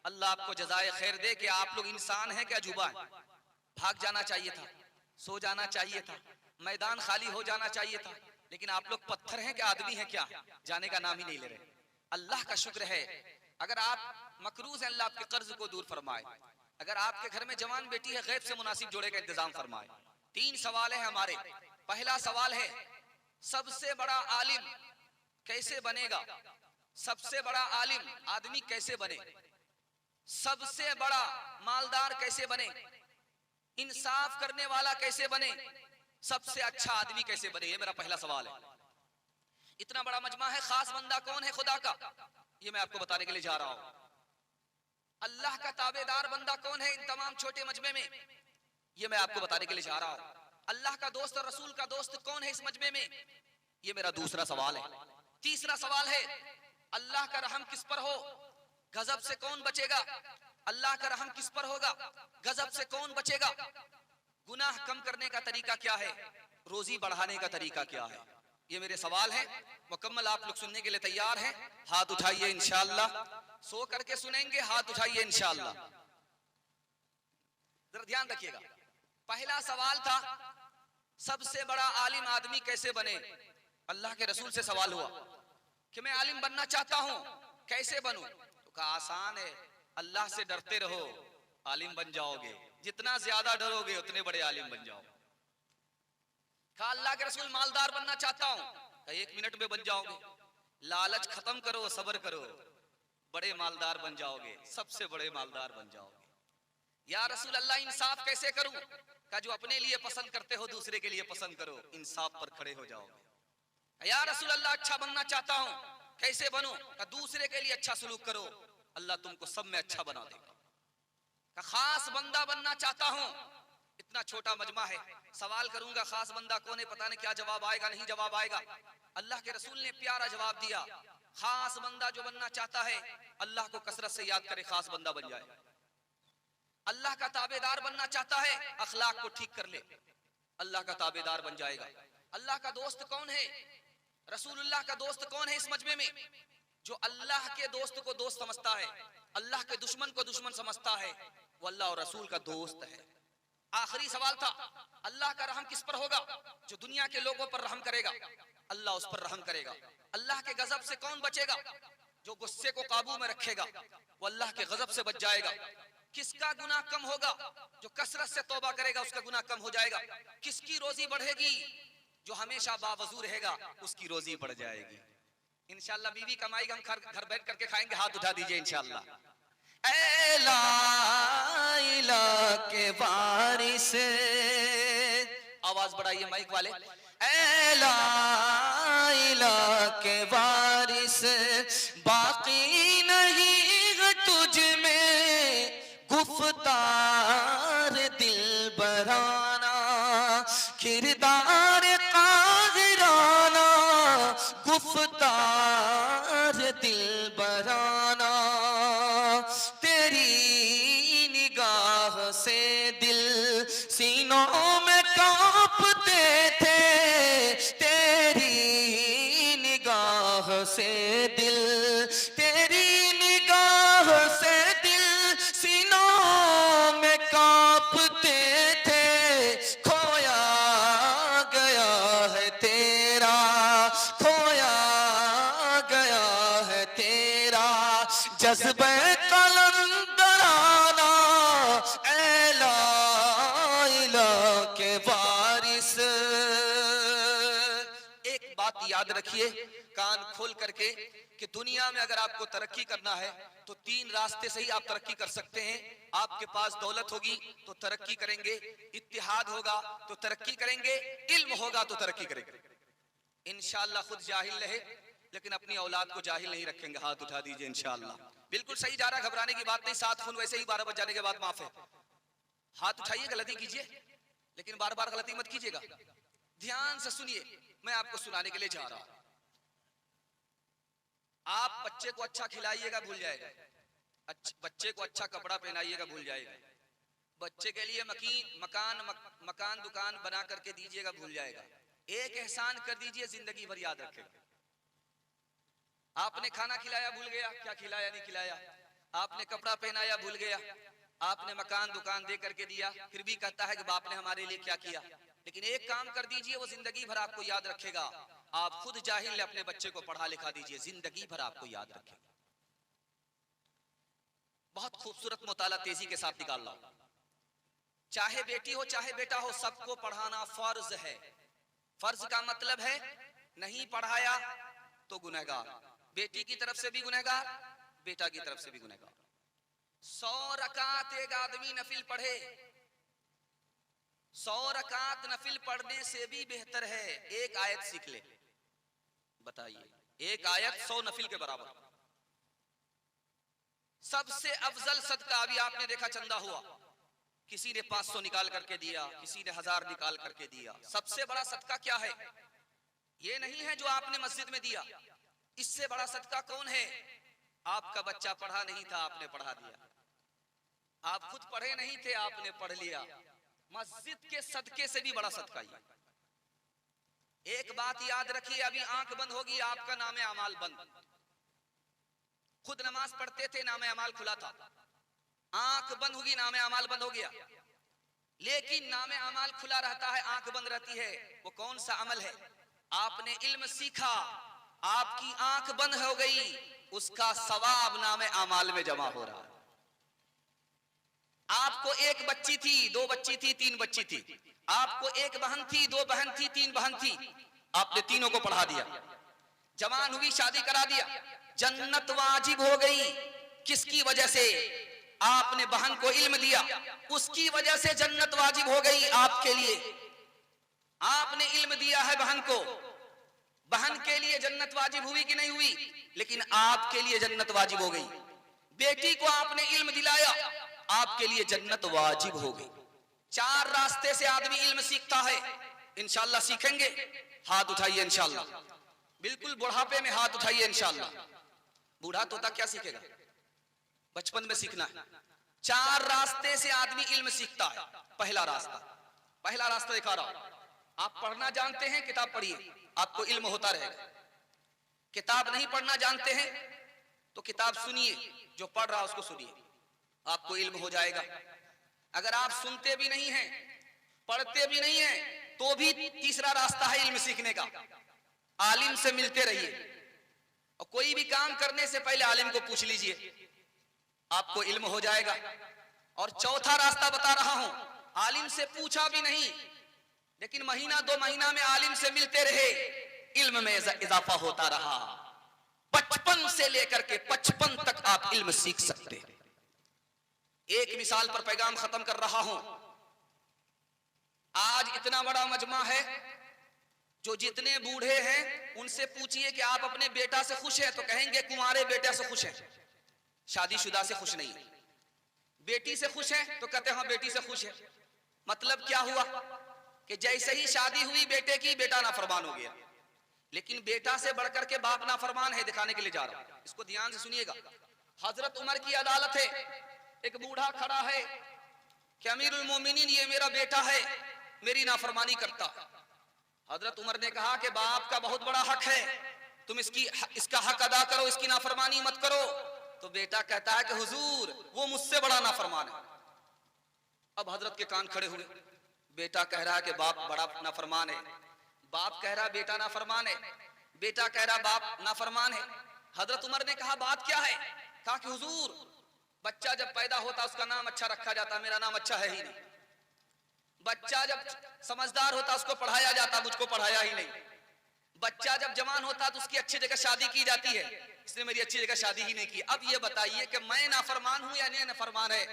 अल्लाह आपको जज़ाए खैर दे कि आप लोग इंसान हैं कि अजूबा हैं। भाग जाना चाहिए था, सो जाना चाहिए था, मैदान खाली हो जाना चाहिए था, लेकिन आप लोग पत्थर हैं कि आदमी हैं क्या? जाने का नाम ही नहीं ले रहे। अल्लाह का शुक्र है, अगर आप मकरूज हैं अल्लाह आपके कर्ज को दूर फरमाए। अगर आपके घर में जवान बेटी है, गैब से मुनासिब जोड़े का इंतजाम फरमाए। 3 सवाल है हमारे। पहला सवाल है, सबसे बड़ा आलिम कैसे बनेगा? सबसे बड़ा आलिम आदमी कैसे बने? सबसे बड़ा मालदार कैसे बने? इंसाफ करने वाला कैसे बने? सबसे अच्छा आदमी कैसे बने? ये मेरा पहला सवाल है। इतना बड़ा मजमा है, खास बंदा कौन है खुदा का, ये मैं आपको बताने के लिए जा रहा हूं। अल्लाह का ताबेदार बंदा कौन है इन तमाम छोटे मजमे में, ये मैं आपको बताने के लिए जा रहा हूं। अल्लाह का दोस्त और रसूल का दोस्त कौन है इस मजमे में, ये मेरा दूसरा सवाल है। तीसरा सवाल है, अल्लाह का रहम किस पर हो? गजब से कौन बचेगा? अल्लाह का रहम किस पर होगा? गजब से कौन बचेगा? गुनाह कम करने का तरीका क्या है? रोजी बढ़ाने का तरीका क्या है? ये मेरे सवाल हैं मुकम्मल। आप लोग सुनने के लिए तैयार हैं? हाथ उठाइए इंशाअल्लाह। सो करके सुनेंगे, हाथ उठाइए इंशाअल्लाह। जरा ध्यान रखिएगा। पहला सवाल था, सबसे बड़ा आलिम आदमी कैसे बने? अल्लाह के रसूल से सवाल हुआ कि मैं आलिम बनना चाहता हूं, कैसे बनूं? तो कहा आसान है, अल्लाह से डरते रहो, आलिम बन जाओगे। जितना ज्यादा डरोगे उतने बड़े आलिम बन जाओगे। कहा अल्लाह के रसूल मालदार बनना चाहता हूं, कहा 1 मिनट में बन जाओगे। लालच खत्म करो, सब्र करो, बड़े मालदार बन जाओगे, सबसे बड़े मालदार बन जाओगे। या रसूल अल्लाह इंसाफ कैसे करूं? कहा जो अपने लिए पसंद करते हो दूसरे के लिए पसंद करो, इंसाफ पर खड़े हो जाओगे। या रसूल अल्लाह अच्छा बनना चाहता हूं, कैसे बनूं? कहा दूसरे के लिए अच्छा सलूक करो, अल्लाह तुमको सब में अच्छा बना देगा। कहा खास बंदा बनना चाहता हूं। इतना छोटा मजमा है, सवाल करूंगा खास बंदा कौन है, पता नहीं क्या जवाब आएगा, नहीं जवाब आएगा। अल्लाह के रसूल ने प्यारा जवाब दिया, खास बंदा जो बनना चाहता है अल्लाह को कसरत से याद करे, खास बंदा बन जाए। अल्लाह का ताबेदार बनना चाहता है, अखलाक को ठीक कर ले, अल्लाह का ताबेदार बन जाएगा। अल्लाह का दोस्त कौन है? रसूलुल्लाह का दोस्त कौन है इस मजमे में? जो अल्लाह के दोस्त को दोस्त समझता है, अल्लाह के दुश्मन को दुश्मन समझता है, वो अल्लाह और रसूल का दोस्त है। आखिरी सवाल था, अल्लाह का रहम किस पर होगा? जो दुनिया के लोगों पर रहम करेगा, अल्लाह उस पर रहम करेगा। अल्लाह के गजब से कौन बचेगा? जो गुस्से को काबू में रखेगा, वो अल्लाह के गजब से बच जाएगा। किसका गुनाह कम होगा? जो कसरत से तौबा करेगा उसका गुनाह कम हो जाएगा। किसकी रोजी बढ़ेगी? जो हमेशा बावजू रहेगा उसकी रोजी बढ़ जाएगी। इंशाअल्लाह बीवी कमाई हम घर बैठ करके खाएंगे, हाथ उठा दीजिए इंशाअल्लाह। ऐ लाइला के वारिस, आवाज बढ़ाइए माइक वाले। ऐ लाइला के वारिस, बाकी नहीं तुझ में गुफ्तार दिल बराना, किरदार काहिराना, गुफ्तार दिल बराना। तेरी निगाह से दिल सीनों में कांपते थे, तेरी निगाह से दिल, तेरी निगाह से दिल सीनों में कांपते थे। खोया गया है तेरा, खोया गया है तेरा जज्बे कलंदराना, ऐ लाइला के वारिस। एक बात याद रखिए कान खोल करके कि दुनिया में अगर आपको तरक्की करना है तो 3 रास्ते से ही आप तरक्की कर सकते हैं। आपके पास दौलत होगी तो तरक्की करेंगे, इत्तिहाद होगा तो तरक्की करेंगे, इल्म होगा तो तरक्की करेंगे। इंशाअल्लाह खुद जाहिल रहे लेकिन अपनी औलाद को जाहिल नहीं रखेंगे। हाथ उठा दीजिए इंशाअल्लाह। बिल्कुल सही जा रहा है, घबराने की बात नहीं। 7 खून वैसे ही 12 बज जाने के बाद माफ है। हाथ उठाइए, गलती कीजिए लेकिन बार बार गलती मत कीजिएगा। ध्यान से सुनिए, मैं आपको सुनाने के लिए जा रहा हूं। आप बच्चे को अच्छा खिलाइएगा भूल जाएगा, बच्चे को अच्छा कपड़ा पहनाइएगा भूल जाएगा, बच्चे के लिए मकान दुकान बना करके दीजिएगा भूल जाएगा। एक एहसान कर दीजिए जिंदगी भर याद रखेगा। आपने खाना खिलाया भूल गया, क्या खिलाया नहीं खिलाया। आपने कपड़ा पहनाया भूल गया, आपने मकान दुकान दे करके दिया, फिर भी कहता है कि बाप ने हमारे लिए क्या किया। लेकिन एक काम कर दीजिए, वो जिंदगी भर आपको याद रखेगा। आप खुद जाहिल अपने बच्चे को पढ़ा लिखा दीजिए, जिंदगी भर आपको याद रखेगा। बहुत खूबसूरत मुताला तेजी के साथ निकाल लो। चाहे बेटी हो चाहे बेटा हो, सबको पढ़ाना फर्ज है। फर्ज का मतलब है नहीं पढ़ाया तो गुनहगार, बेटी की तरफ से भी गुनहगार, बेटा की तरफ से भी गुनहगार। 100 रकात एक आदमी नफिल पढ़े, 100 रकात नफिल पढ़ने से भी बेहतर है एक आयत सीख ले। बताइए, एक आयत 100 नफिल के बराबर। सबसे अफजल सदका, अभी आपने देखा चंदा हुआ, किसी ने 500 निकाल करके दिया, किसी ने 1000 निकाल करके दिया। सबसे बड़ा सदका क्या है? ये नहीं है जो आपने मस्जिद में दिया। इससे बड़ा सदका कौन है? आपका बच्चा पढ़ा नहीं था, आपने पढ़ा दिया। आप खुद पढ़े नहीं थे, आपने पढ़ लिया। मस्जिद के सदके से भी बड़ा सदका ये। एक बात याद रखिए, अभी आंख बंद होगी, आपका नामे अमाल बंद। खुद नमाज पढ़ते थे, नामे अमाल खुला था। आंख बंद होगी, नामे अमाल बंद हो गया। लेकिन नामे अमाल खुला रहता है, आंख बंद रहती है। वो कौन सा अमल है? आपने इल्म सीखा, आपकी आंख बंद हो गई, उसका सवाब नामे अमाल में जमा हो रहा है। आपको एक बच्ची थी, 2 बच्ची थी, 3 बच्ची थी। आपको एक बहन थी, 2 बहन थी, 3 बहन थी। आपने तीनों को पढ़ा दिया। जवान हुई, शादी करा दिया, जन्नत वाजिब हो गई। किसकी वजह से? आपने बहन को इल्म दिया, उसकी वजह से जन्नत वाजिब हो गई आपके लिए। आपने इल्म दिया है बहन को, बहन के लिए जन्नत वाजिब हुई कि नहीं हुई? लेकिन आपके लिए जन्नत वाजिब हो गई। बेटी को आपने इल्म दिलाया, आपके लिए जन्नत वाजिब हो गई। 4 रास्ते से आदमी इल्म सीखता है। इंशाअल्लाह सीखेंगे, हाथ उठाइए इंशाअल्लाह। बिल्कुल बुढ़ापे में हाथ उठाइए इंशाअल्लाह। बूढ़ा तोता क्या सीखेगा? बचपन में सीखना है। 4 रास्ते से आदमी इल्म सीखता है। पहला रास्ता दिखा रहा हूं। आप पढ़ना जानते हैं, किताब पढ़िए, आपको इल्म होता रहेगा। किताब नहीं पढ़ना जानते हैं तो किताब सुनिए, जो पढ़ रहा उसको सुनिए, आपको इल्म हो जाएगा। अगर आप सुनते भी नहीं हैं, पढ़ते भी नहीं हैं, तो भी तीसरा रास्ता है इल्म सीखने का। आलिम से मिलते रहिए, और कोई भी काम करने से पहले आलिम को पूछ लीजिए, आपको इल्म हो जाएगा। और चौथा रास्ता बता रहा हूं, आलिम से पूछा भी नहीं, लेकिन महीना 2 महीना में आलिम से मिलते रहे, इल्म में इजाफा होता रहा। 55 से लेकर के 55 तक आप इल्म सीख सकते हैं। एक मिसाल पर पैगाम खत्म कर रहा हूं। आज इतना बड़ा मजमा है, जो जितने बूढ़े हैं उनसे पूछिए कि आप अपने बेटा से खुश हैं, तो कहेंगे कुंवारे बेटे से खुश हैं, शादीशुदा से खुश नहीं है। बेटी से खुश है तो कहते हैं हाँ बेटी से खुश है। मतलब क्या हुआ कि जैसे ही शादी हुई बेटे की, बेटा नाफरमान हो गया। लेकिन बेटा से बढ़कर के बाप नाफरमान है, दिखाने के लिए जा रहा हूं, इसको ध्यान से सुनिएगा। हजरत उमर की अदालत है, एक बूढ़ा खड़ा है कि अमीरुल मोमिनीन, ये मेरा बेटा है, मेरी नाफरमानी करता। हजरत उमर ने कहा कि बाप का बहुत बड़ा हक है, तुम इसका हक अदा करो, इसकी नाफरमानी मत करो। तो बेटा कहता है कि हुजूर वो मुझसे बड़ा नाफरमान है। अब हजरत के कान खड़े हुए। बेटा कह रहा है कि बाप बड़ा नाफरमान है, बाप कह रहा बेटा नाफरमान है, बेटा कह रहा बाप नाफरमान है। हजरत उमर ने कहा बात क्या है? कहा कि हुजूर बच्चा जब पैदा होता उसका नाम अच्छा रखा जाता, मेरा नाम अच्छा है ही नहीं। बच्चा जब समझदार होता उसको पढ़ाया जाता, मुझको पढ़ाया ही नहीं। बच्चा जब जवान होता तो उसकी अच्छी जगह शादी की जाती है, इसने मेरी अच्छी जगह शादी ही नहीं की। अब ये बताइए कि मैं नाफरमान हूं या नहीं नाफरमान है?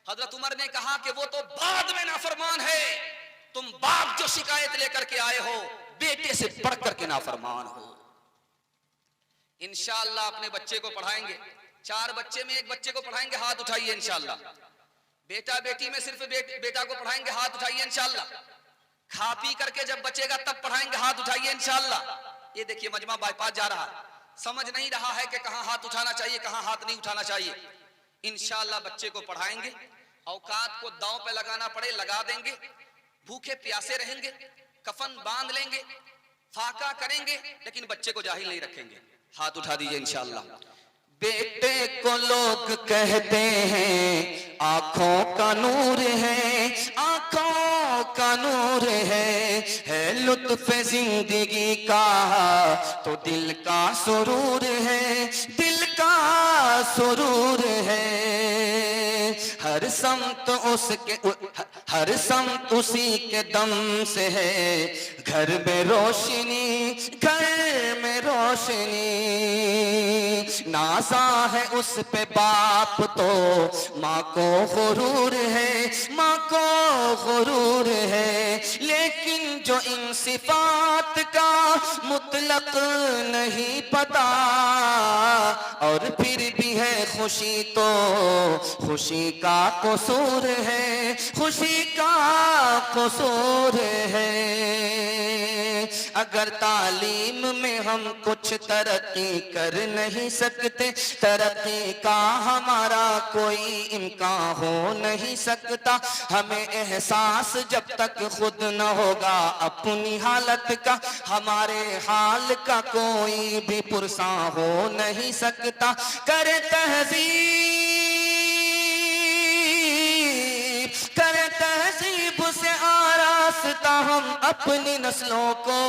हजरत उमर ने कहा कि वो तो बाद में नाफरमान है, तुम बाप जो शिकायत लेकर के आए हो, बेटे से बढ़ करके नाफरमान हो। इंशाअल्लाह अपने बच्चे को पढ़ाएंगे, 4 बच्चे में एक बच्चे को पढ़ाएंगे, हाथ उठाइए इंशाअल्लाह। बेटा बेटी में सिर्फ बेटा को पढ़ाएंगे, हाथ उठाइए इंशाअल्लाह। खा पी करके जब बचेगा तब पढ़ाएंगे, हाथ उठाइए इंशाअल्लाह। ये देखिए मजमा बाईपास जा रहा है, समझ नहीं रहा है कि कहां हाथ उठाना चाहिए, कहां हाथ नहीं उठाना चाहिए। इंशाअल्लाह बच्चे को पढ़ाएंगे, औकात को दांव पे लगाना पड़े लगा देंगे, भूखे प्यासे रहेंगे, कफन बांध लेंगे, फाका करेंगे, लेकिन बच्चे को जाहिल नहीं रखेंगे। हाथ उठा दीजिए इंशाअल्लाह। बेटे को लोग कहते हैं आंखों का नूर है, आंखों का नूर है लुत्फ जिंदगी का तो दिल का सुरूर है, दिल का सुरूर है। हर समत उसके, हर समत उसी के दम से है, घर में रोशनी, घर में रोशनी। नाज़ा है उस पे बाप तो माँ को गुरूर है, माँ को गुरूर है। लेकिन जो इन सिफात का मुतलक नहीं पता और फिर भी है खुशी तो खुशी का कसूर है, खुशी का कसूर है। अगर तालीम में हम कुछ तरक्की कर नहीं सकते, तरक्की का हमारा कोई इम्कान हो नहीं सकता। हमें एहसास जब तक खुद न होगा अपनी हालत का, हमारे हाल का कोई भी पुरसा हो नहीं सकता। करे तहजीब, करे तहजीब से आरास्ता हम अपनी नस्लों को,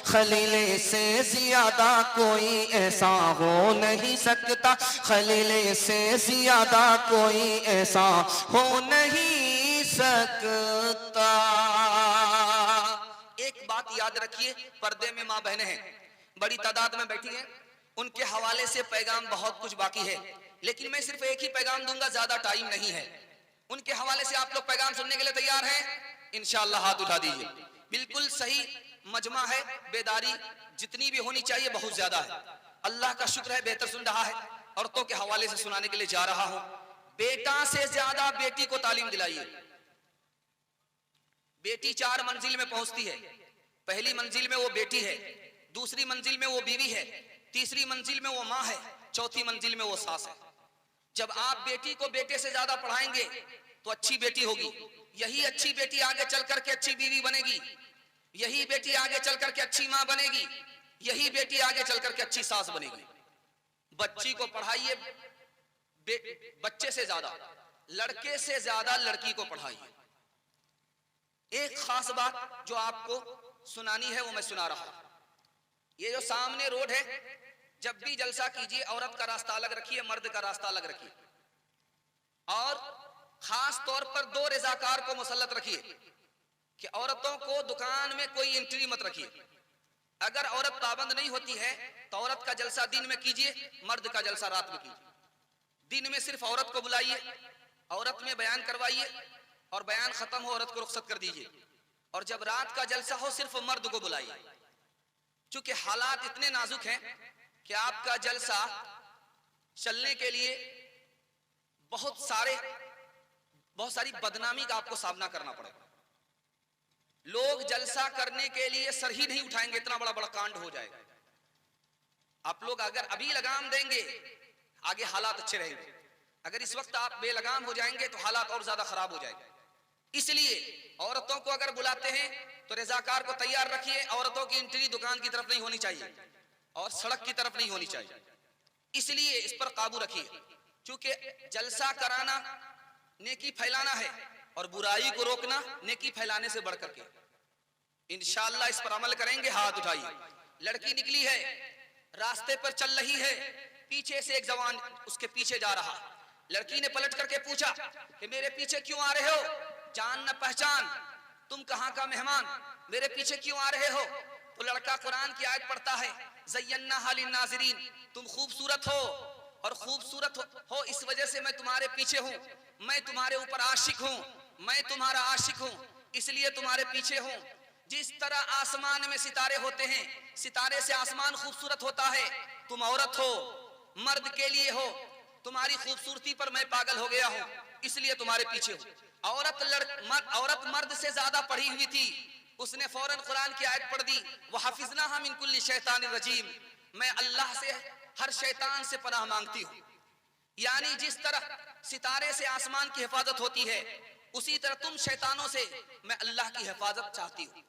खलीले से ज्यादा कोई ऐसा हो नहीं सकता, खलीले से ज्यादा कोई ऐसा हो नहीं सकता। एक बात याद रखिए, पर्दे में माँ बहनें हैं, बड़ी तादाद में बैठी हैं, उनके हवाले से पैगाम बहुत कुछ बाकी है, लेकिन मैं सिर्फ एक ही पैगाम दूंगा, ज्यादा टाइम नहीं है। उनके हवाले से आप लोग पैगाम सुनने के लिए तैयार हैं? इंशाअल्लाह हाथ उठा दीजिए। बिल्कुल सही मजमा है, बेदारी जितनी भी होनी चाहिए बहुत ज्यादा है। अल्लाह का शुक्र है बेहतर सुन रहा है। औरतों के हवाले से सुनाने के लिए जा रहा हूं। बेटा से ज्यादा बेटी को तालीम दिलाइए। बेटी 4 मंजिल में पहुंचती है। पहली मंजिल में वो बेटी है, दूसरी मंजिल में वो बीवी है, तीसरी मंजिल में वो माँ है, चौथी मंजिल में वो सास है। जब आप बेटी को बेटे से ज्यादा पढ़ाएंगे तो अच्छी बेटी होगी। यही अच्छी बेटी आगे चल करके अच्छी बीवी बनेगी, यही बेटी आगे चल करके अच्छी माँ बनेगी, यही बेटी आगे चल करके अच्छी सास बनेगी। बच्ची को पढ़ाइए बच्चे से ज्यादा, लड़के से ज्यादा लड़की को पढ़ाइए। एक खास बात जो आपको सुनानी है वो मैं सुना रहा हूं। ये जो सामने रोड है, जब भी जलसा कीजिए औरत का रास्ता अलग रखिए, मर्द का रास्ता अलग रखिए, और खास तौर पर 2 रजाकार को मुसल्लत रखिए कि औरतों को दुकान में कोई एंट्री मत रखिए। अगर औरत पाबंद नहीं होती है तो औरत का जलसा दिन में कीजिए, मर्द का जलसा रात में कीजिए। दिन में सिर्फ औरत को बुलाइए, औरत में बयान करवाइए, और बयान खत्म हो औरत को रुखसत कर दीजिए। और जब रात का जलसा हो सिर्फ मर्द को बुलाइए। चूंकि हालात इतने नाजुक हैं कि आपका जलसा चलने के लिए बहुत सारी बदनामी का आपको सामना करना पड़ेगा। लोग जलसा करने के लिए सर ही नहीं उठाएंगे, इतना बड़ा बड़ा कांड हो जाएगा। आप लोग अगर अभी लगाम देंगे आगे हालात अच्छे रहेंगे, अगर इस वक्त आप बेलगाम हो जाएंगे तो हालात और ज्यादा खराब हो जाएंगे। इसलिए औरतों को अगर बुलाते हैं तो रजाकार को तैयार रखिए। औरतों की एंट्री दुकान की तरफ नहीं होनी चाहिए और सड़क की तरफ नहीं होनी चाहिए। इसलिए इस पर काबू रखिए, क्योंकि जलसा कराना नेकी फैलाना है और बुराई को रोकना नेकी फैलाने से बढ़कर के। इंशाअल्लाह इस पर अमल करेंगे। हाथ उठाइए। लड़की निकली है, रास्ते पर चल रही है, पीछे से एक जवान उसके पीछे जा रहा। लड़की ने पलट करके पूछा कि मेरे पीछे क्यों आ रहे हो? जान न पहचान, तुम कहां का मेहमान, मेरे पीछे क्यों आ रहे हो? तो लड़का कुरान की आयत पढ़ता है, ज़य्यन्नाहा लिन्नाज़िरीन, तुम खूबसूरत हो और खूबसूरत हो इस वजह से मैं तुम्हारे पीछे हूं, मैं तुम्हारे ऊपर आशिक हूं, मैं तुम्हारा आशिक हूं, इसलिए तुम्हारे पीछे हूं। जिस तरह आसमान में सितारे होते हैं, सितारे से आसमान खूबसूरत होता है, तुम औरत हो, मर्द के लिए हो, तुम्हारी खूबसूरती पर मैं पागल हो गया हूं, इसलिए तुम्हारे पीछे हूं। औरत मर्द से ज्यादा पढ़ी हुई थी, उसने फौरन कुरान की आयत पढ़ दी, वहफिज़नाहा मिन कुल्ली शैतानिर रजीम, मैं अल्लाह से हर शैतान से पनाह मांगती हूं। यानी जिस तरह सितारे से आसमान की हिफाजत होती है, उसी तरह तुम शैतानों से मैं अल्लाह की हिफाजत चाहती हूं।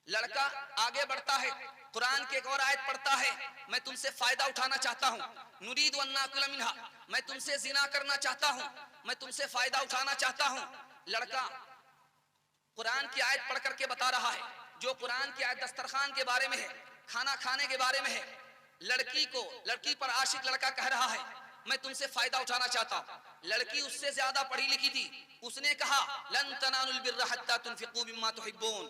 लड़का आगे बढ़ता है, कुरान की एक और आयत पढ़ता है, मैं तुमसे फायदा उठाना चाहता हूँ, नुरीदु अन नाकुल मिन्हा, मैं तुमसे जिना करना चाहता हूँ, मैं तुमसे फायदा उठाना चाहता हूँ। लड़का कुरान की आयत पढ़ करके बता रहा है, जो कुरान की आयत दस्तरखान के बारे में है, खाना खाने के बारे में है। लड़की पर आशिक लड़का कह रहा है, मैं तुमसे फायदा उठाना चाहता हूँ। लड़की उससे ज्यादा पढ़ी लिखी थी, उसने कहा लन तनालुल बिर्रा हत्ता तुनफिकू मिम्मा तुहिब्बून,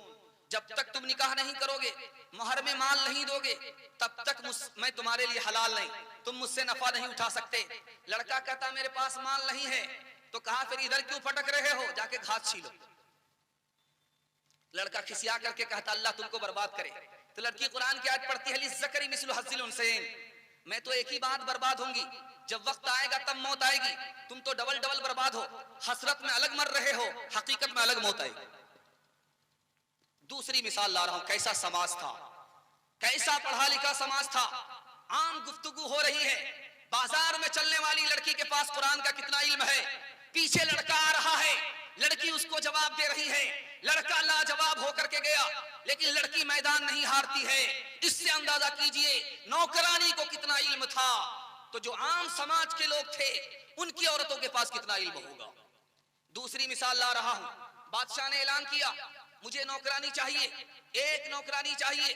जब तक तुम निकाह नहीं करोगे, महर में माल नहीं दोगे, तब तक मैं तुम्हारे लिए हलाल नहीं, तुम मुझसे नफा नहीं उठा सकते। लड़का कहता मेरे पास माल नहीं है, तो कहा फिर इधर क्यों फटक रहे हो, जाके घास छीलो। लड़का खिसिया करके कहता अल्लाह तुमको बर्बाद करे। तो लड़की कुरान की आयत पढ़ती है लिज़्ज़करी मिस्लु हज़्ज़िल उन्सयैन, मैं तो एक ही बात बर्बाद होंगी, जब वक्त आएगा तब मौत आएगी, तुम तो डबल डबल बर्बाद हो, हसरत में अलग मर रहे हो, हकीकत में अलग मौत आएगी। दूसरी मिसाल ला रहा हूं, कैसा समाज था, कैसा पढ़ा लिखा समाज था। आम गुफ्तगू हो रही है, बाजार में चलने वाली लड़की के पास कुरान का कितना इल्म है, पीछे लड़का आ रहा है, लड़की उसको जवाब दे रही है, लड़का लाजवाब होकर के गया, लेकिन लड़की मैदान नहीं हारती है। इससे अंदाजा कीजिए नौकरानी को कितना इल्म था, तो जो आम समाज के लोग थे उनकी औरतों के पास कितना इल्म होगा। दूसरी मिसाल ला रहा हूं, बादशाह ने ऐलान किया मुझे नौकरानी चाहिए, एक नौकरानी चाहिए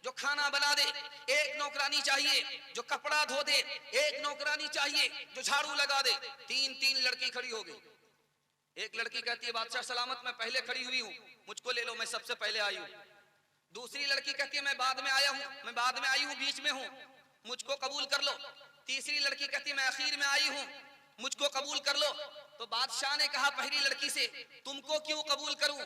जो खाना बना दे, एक नौकरानी चाहिए जो कपड़ा धो दे, एक नौकरानी चाहिए जो झाड़ू लगा दे। तीन तीन लड़की खड़ी हो गई। एक लड़की कहती है बादशाह सलामत, मैं पहले खड़ी हुई हूँ, मुझको ले लो, मैं सबसे पहले आई हूँ। दूसरी लड़की कहती है मैं बाद में आया हूँ, मैं बाद में आई हूँ, बीच में हूँ, मुझको कबूल कर लो। तीसरी लड़की कहती है मैं आखिर में आई हूँ, मुझको कबूल कर लो। तो बादशाह ने कहा पहली लड़की से तुमको क्यों कबूल करूं,